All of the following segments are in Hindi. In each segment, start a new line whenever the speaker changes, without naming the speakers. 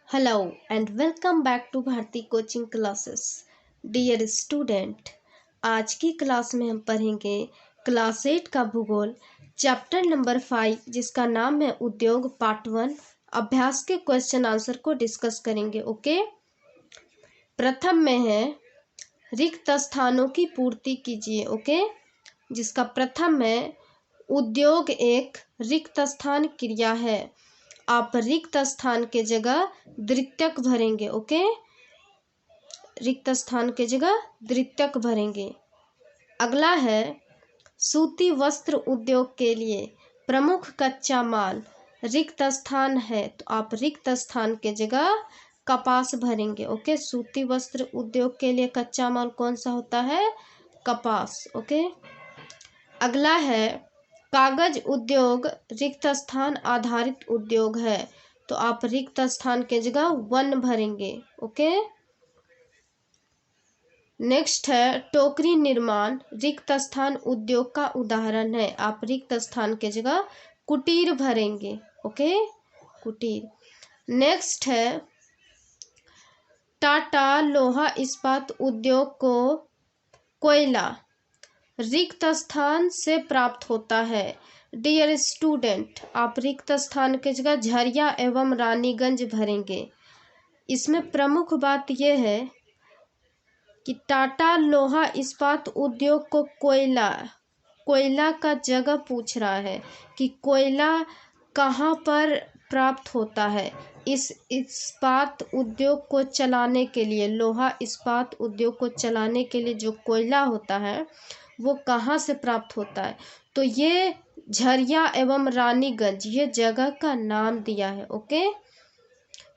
Hello and welcome back to Bharti coaching classes. Dear student, आज की क्लास में हम पढ़ेंगे क्लास 8 का भूगोल चैप्टर नंबर 5 जिसका नाम है उद्योग पार्ट 1। अभ्यास के क्वेश्चन आंसर को डिस्कस करेंगे। ओके, प्रथम में है रिक्त स्थानों की पूर्ति कीजिए। ओके, जिसका प्रथम है उद्योग एक रिक्त स्थान क्रिया है। आप रिक्त स्थान के जगह द्वितीयक भरेंगे। ओके, रिक्त स्थान के जगह द्वितीयक भरेंगे। अगला है सूती वस्त्र उद्योग के लिए प्रमुख कच्चा माल रिक्त स्थान है, तो आप रिक्त स्थान के जगह कपास भरेंगे। ओके, सूती वस्त्र उद्योग के लिए कच्चा माल कौन सा होता है? कपास। ओके, अगला है कागज उद्योग रिक्त स्थान आधारित उद्योग है, तो आप रिक्त स्थान के जगह 1 भरेंगे। ओके, नेक्स्ट है टोकरी निर्माण रिक्त स्थान उद्योग का उदाहरण है, आप रिक्त स्थान के जगह कुटीर भरेंगे। ओके, कुटीर। नेक्स्ट है टाटा लोहा इस्पात उद्योग को कोयला रिक्त स्थान से प्राप्त होता है। डियर स्टूडेंट, आप रिक्त स्थान के जगह झरिया एवं रानीगंज भरेंगे। इसमें प्रमुख बात यह है कि टाटा लोहा इस्पात उद्योग को कोयला का जगह पूछ रहा है कि कोयला कहाँ पर प्राप्त होता है। इस इस्पात उद्योग को चलाने के लिए, लोहा इस्पात उद्योग को चलाने के लिए जो कोयला होता है वो कहाँ से प्राप्त होता है, तो ये झरिया एवं रानीगंज ये जगह का नाम दिया है। ओके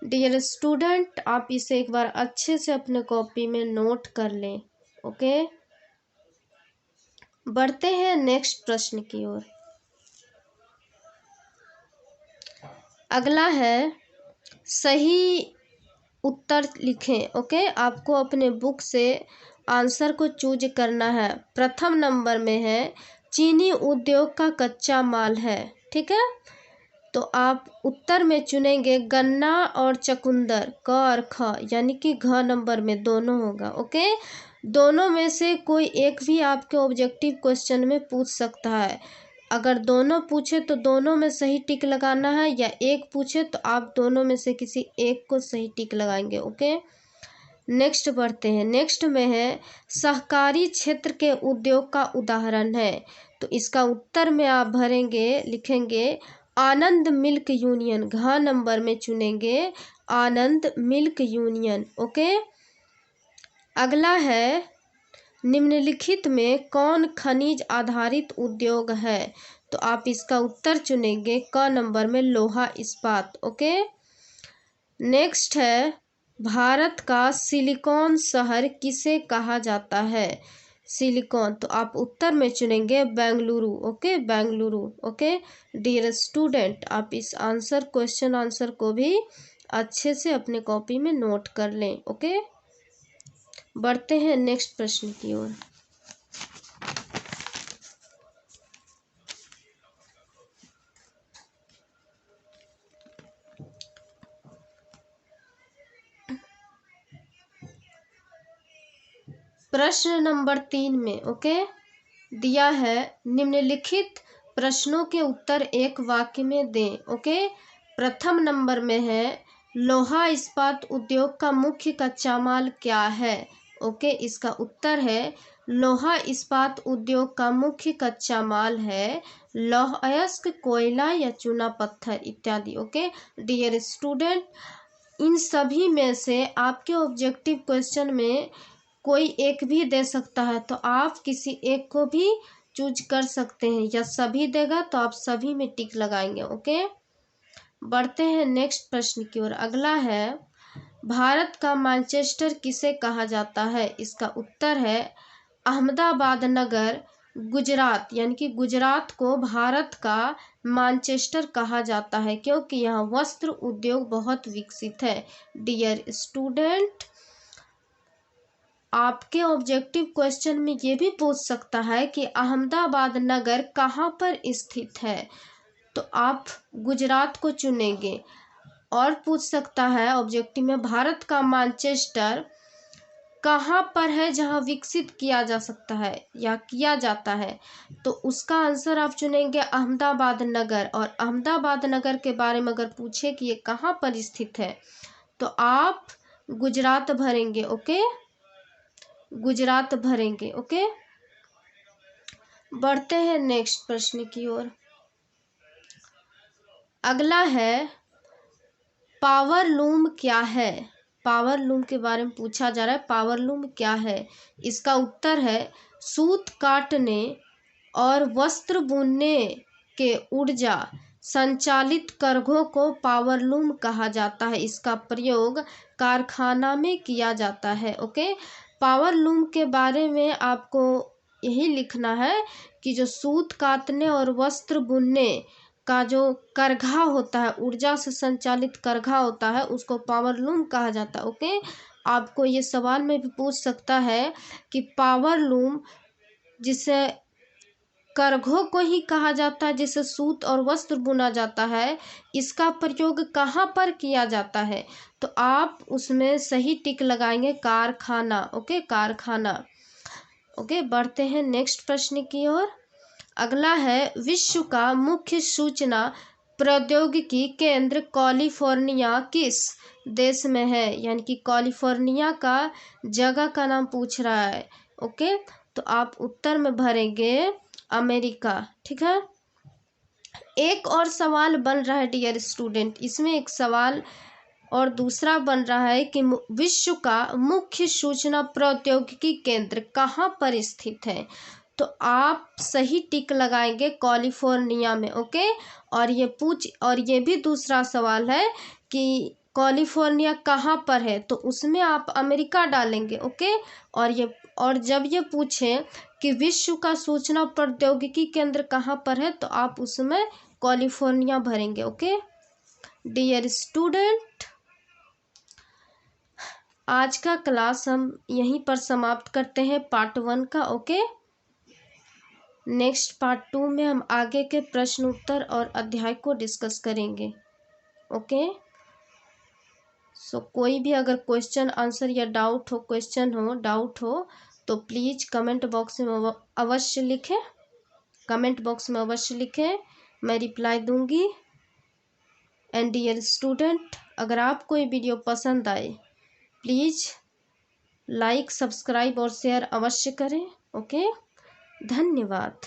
डियर स्टूडेंट, आप इसे एक बार अच्छे से अपने कॉपी में नोट कर लें। ओके, बढ़ते हैं नेक्स्ट प्रश्न की ओर। अगला है सही उत्तर लिखें। ओके, आपको अपने बुक से आंसर को चूज करना है। प्रथम नंबर में है चीनी उद्योग का कच्चा माल है। ठीक है, तो आप उत्तर में चुनेंगे गन्ना और चुकंदर, क और ख, यानी कि घ नंबर में दोनों होगा। ओके, दोनों में से कोई एक भी आपके ऑब्जेक्टिव क्वेश्चन में पूछ सकता है। अगर दोनों पूछे तो दोनों में सही टिक लगाना है, या एक पूछे तो आप दोनों में से किसी एक को सही टिक लगाएंगे। ओके, नेक्स्ट बढ़ते हैं। नेक्स्ट में है सहकारी क्षेत्र के उद्योग का उदाहरण है, तो इसका उत्तर में आप भरेंगे, लिखेंगे आनंद मिल्क यूनियन, घ नंबर में चुनेंगे आनंद मिल्क यूनियन। ओके, अगला है निम्नलिखित में कौन खनिज आधारित उद्योग है, तो आप इसका उत्तर चुनेंगे क नंबर में लोहा इस्पात। ओके, नेक्स्ट है भारत का सिलिकॉन शहर किसे कहा जाता है? सिलिकॉन, तो आप उत्तर में चुनेंगे Bengaluru. Okay, Bengaluru. Okay dear student, आप इस क्वेश्चन आंसर को भी अच्छे से अपने कॉपी में नोट कर लें। ओके, बढ़ते हैं नेक्स्ट प्रश्न की ओर। प्रश्न नंबर 3 में ओके दिया है निम्नलिखित प्रश्नों के उत्तर एक वाक्य में दें। ओके, प्रथम नंबर में है लोहा इस्पात उद्योग का मुख्य कच्चा माल क्या है? ओके, इसका उत्तर है लोहा इस्पात उद्योग का मुख्य कच्चा माल है लौह अयस्क, कोयला या चूना पत्थर इत्यादि। ओके डियर स्टूडेंट, इन सभी में से आपके ऑब्जेक्टिव क्वेश्चन में कोई एक भी दे सकता है, तो आप किसी एक को भी चूज कर सकते हैं, या सभी देगा तो आप सभी में टिक लगाएंगे। ओके, बढ़ते हैं नेक्स्ट प्रश्न की ओर। अगला है भारत का मैनचेस्टर किसे कहा जाता है? इसका उत्तर है अहमदाबाद नगर, गुजरात, यानी कि गुजरात को भारत का मैनचेस्टर कहा जाता है क्योंकि यहाँ वस्त्र उद्योग बहुत विकसित है। डियर स्टूडेंट, आपके ऑब्जेक्टिव क्वेश्चन में ये भी पूछ सकता है कि अहमदाबाद नगर कहाँ पर स्थित है, तो आप गुजरात को चुनेंगे। और पूछ सकता है ऑब्जेक्टिव में, भारत का मानचेस्टर कहाँ पर है जहाँ विकसित किया जा सकता है या किया जाता है? तो उसका आंसर आप चुनेंगे अहमदाबाद नगर। और अहमदाबाद नगर के बारे में अगर पूछे कि ये कहाँ पर स्थित है तो आप गुजरात भरेंगे। ओके, गुजरात भरेंगे। ओके, बढ़ते हैं नेक्स्ट प्रश्न की ओर। अगला है पावर लूम क्या है? पावर लूम के बारे में पूछा जा रहा है, पावर लूम क्या है? इसका उत्तर है सूत काटने और वस्त्र बुनने के ऊर्जा संचालित करघों को पावर लूम कहा जाता है। इसका प्रयोग कारखाना में किया जाता है। ओके, पावर लूम के बारे में आपको यही लिखना है कि जो सूत काटने और वस्त्र बुनने का जो करघा होता है, ऊर्जा से संचालित करघा होता है, उसको पावर लूम कहा जाता है। ओके, आपको ये सवाल में भी पूछ सकता है कि पावर लूम जिसे करघों को ही कहा जाता है, जिसे सूत और वस्त्र बुना जाता है, इसका प्रयोग कहाँ पर किया जाता है? तो आप उसमें सही टिक लगाएंगे कारखाना। ओके, कारखाना। ओके, बढ़ते हैं नेक्स्ट प्रश्न की ओर। अगला है विश्व का मुख्य सूचना प्रौद्योगिकी केंद्र कैलिफोर्निया किस देश में है? यानी कि कैलिफोर्निया का जगह का नाम पूछ रहा है। ओके, तो आप उत्तर में भरेंगे अमेरिका। ठीक है, एक और सवाल बन रहा है डियर स्टूडेंट, इसमें एक सवाल और दूसरा बन रहा है कि विश्व का मुख्य सूचना प्रौद्योगिकी केंद्र कहाँ पर स्थित है? तो आप सही टिक लगाएंगे कैलिफोर्निया में। ओके, और ये भी दूसरा सवाल है कि कैलिफोर्निया कहाँ पर है, तो उसमें आप अमेरिका डालेंगे। ओके, और जब ये पूछे कि विश्व का सूचना प्रौद्योगिकी केंद्र कहाँ पर है, तो आप उसमें कैलिफोर्निया भरेंगे। ओके डियर स्टूडेंट, आज का क्लास हम यहीं पर समाप्त करते हैं पार्ट 1 का। ओके, नेक्स्ट पार्ट 2 में हम आगे के प्रश्न उत्तर और अध्याय को डिस्कस करेंगे। ओके, सो कोई भी अगर क्वेश्चन आंसर या डाउट हो तो प्लीज़ कमेंट बॉक्स में अवश्य लिखें। कमेंट बॉक्स में अवश्य लिखें, मैं रिप्लाई दूंगी। एंड डियर स्टूडेंट, अगर आपको ये वीडियो पसंद आए प्लीज़ लाइक, सब्सक्राइब और शेयर अवश्य करें। ओके, धन्यवाद।